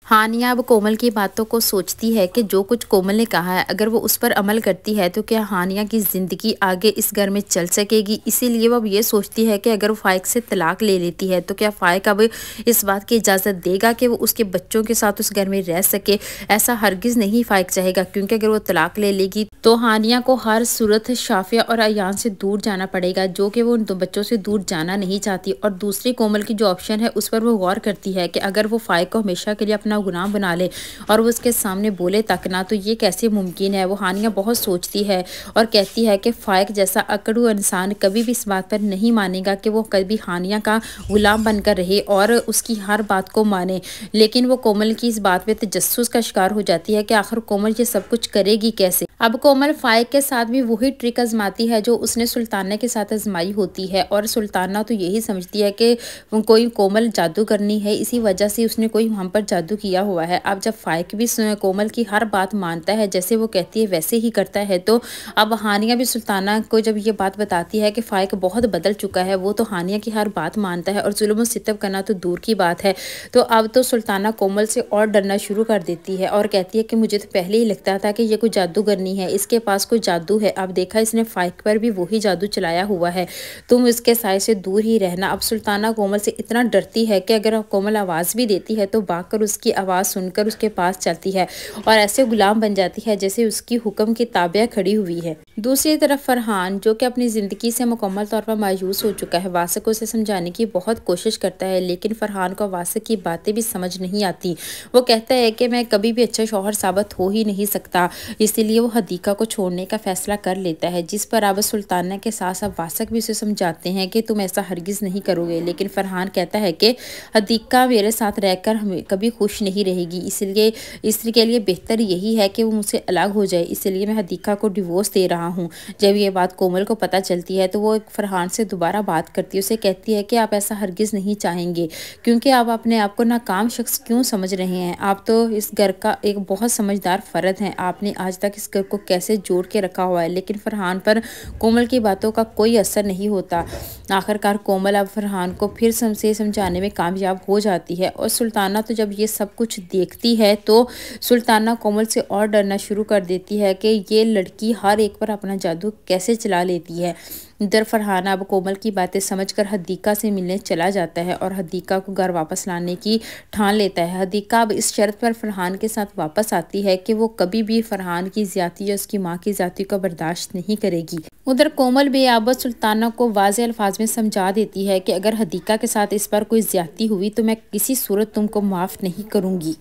हानिया अब कोमल की बातों को सोचती है कि जो कुछ कोमल ने कहा है अगर वो उस पर अमल करती है तो क्या हानिया की ज़िंदगी आगे इस घर में चल सकेगी। इसीलिए वो अब ये सोचती है कि अगर वो फ़ाइक से तलाक ले लेती है तो क्या फ़ाइक अब इस बात की इजाज़त देगा कि वो उसके बच्चों के साथ उस घर में रह सके। ऐसा हरगिज़ नहीं फ़ाइक चाहेगा, क्योंकि अगर वो तलाक ले लेगी तो हानिया को हर सूरत शाफिया और अयान से दूर जाना पड़ेगा, जो कि वो उन दो बच्चों से दूर जाना नहीं चाहती। और दूसरी कोमल की जो ऑप्शन है उस पर वो गौर करती है कि अगर वो फ़ाइक को हमेशा के लिए अपना गुनाह बना ले और वो उसके सामने बोले तक ना, तो ये कैसे मुमकिन है। वो हानिया बहुत सोचती है और कहती है कि फ़ाइक जैसा अकड़ू इंसान कभी भी इस बात पर नहीं मानेगा कि वो कभी हानिया का गुलाम बनकर रहे और उसकी हर बात को माने। लेकिन वो कोमल की इस बात पे तजस्सुस का शिकार हो जाती है कि आखिर कोमल ये सब कुछ करेगी कैसे। अब कोमल फ़ाइक के साथ भी वही ट्रिक आजमाती है जो उसने सुल्ताना के साथ आजमाई होती है, और सुल्ताना तो यही समझती है कि कोई कोमल जादू करनी है, इसी वजह से उसने कोई हम पर जादू किया हुआ है। अब जब फ़ाइक भी कोमल की हर बात मानता है, जैसे वो कहती है वैसे ही करता है, तो अब हानिया भी सुल्ताना को जब ये बात बताती है कि फ़ाइक बहुत बदल चुका है, वो तो हानिया की हर बात मानता है और जुल्म सितम करना तो दूर की बात है। तो अब तो सुल्ताना कोमल से और डरना शुरू कर देती है और कहती है कि मुझे तो पहले ही लगता था कि ये कोई जादूगर है, इसके पास कोई जादू है। अब देखा इसने फ़ाइक पर भी वही जादू चलाया हुआ है, तुम इसके साय से दूर ही रहना। अब सुल्ताना कोमल से इतना डरती है कि अगर कोमल आवाज़ भी देती है तो भागकर उसकी आवाज़ सुनकर उसके पास चलती है और ऐसे गुलाम बन जाती है जैसे उसकी हुक्म की ताबिया खड़ी हुई है। दूसरी तरफ फरहान, जो कि अपनी ज़िंदगी से मुकम्मल तौर पर मायूस हो चुका है, वासिक को उसे समझाने की बहुत कोशिश करता है, लेकिन फरहान को वासिक की बातें भी समझ नहीं आती। वो कहता है कि मैं कभी भी अच्छा शौहर साबित हो ही नहीं सकता, इसीलिए वो हदीका को छोड़ने का फैसला कर लेता है, जिस पर अब सुल्ताना के साथ अब वासिक भी उसे समझाते हैं कि तुम ऐसा हरगिज़ नहीं करोगे। लेकिन फरहान कहता है कि हदीका मेरे साथ रहकर हमें कभी खुश नहीं रहेगी, इसलिए इसके लिए बेहतर यही है कि वो मुझसे अलग हो जाए, इसलिए मैं हदीका को डिवोर्स दे रहा हूँ। जब ये बात कोमल को पता चलती है तो वो फरहान से दोबारा बात करती है, उसे कहती है कि आप ऐसा हरगिज़ नहीं चाहेंगे, क्योंकि आप अपने आप को नाकाम शख्स क्यों समझ रहे हैं। आप तो इस घर का एक बहुत समझदार फ़र्द हैं, आपने आज तक इस घर को कैसे जोड़ के रखा हुआ है। लेकिन फरहान पर कोमल की बातों का कोई असर नहीं होता। आखिरकार कोमल अब फरहान को फिर से समझाने में कामयाब हो जाती है, और सुल्ताना तो जब ये सब कुछ देखती है तो सुल्ताना कोमल से और डरना शुरू कर देती है कि ये लड़की हर एक पर अपना जादू कैसे चला लेती है। इधर फरहान अब कोमल की बातें समझकर हदीका से मिलने चला जाता है और हदीका को घर वापस लाने की ठान लेता है। हदीका अब इस शर्त पर फरहान के साथ वापस आती है कि वो कभी भी फरहान की ज़्यादती या उसकी माँ की ज़्यादती को बर्दाश्त नहीं करेगी। उधर कोमल बेआबत सुल्ताना को वाज़े अल्फाज में समझा देती है कि अगर हदीका के साथ इस पर कोई ज़्यादती हुई तो मैं किसी सूरत तुमको माफ़ नहीं करूँगी।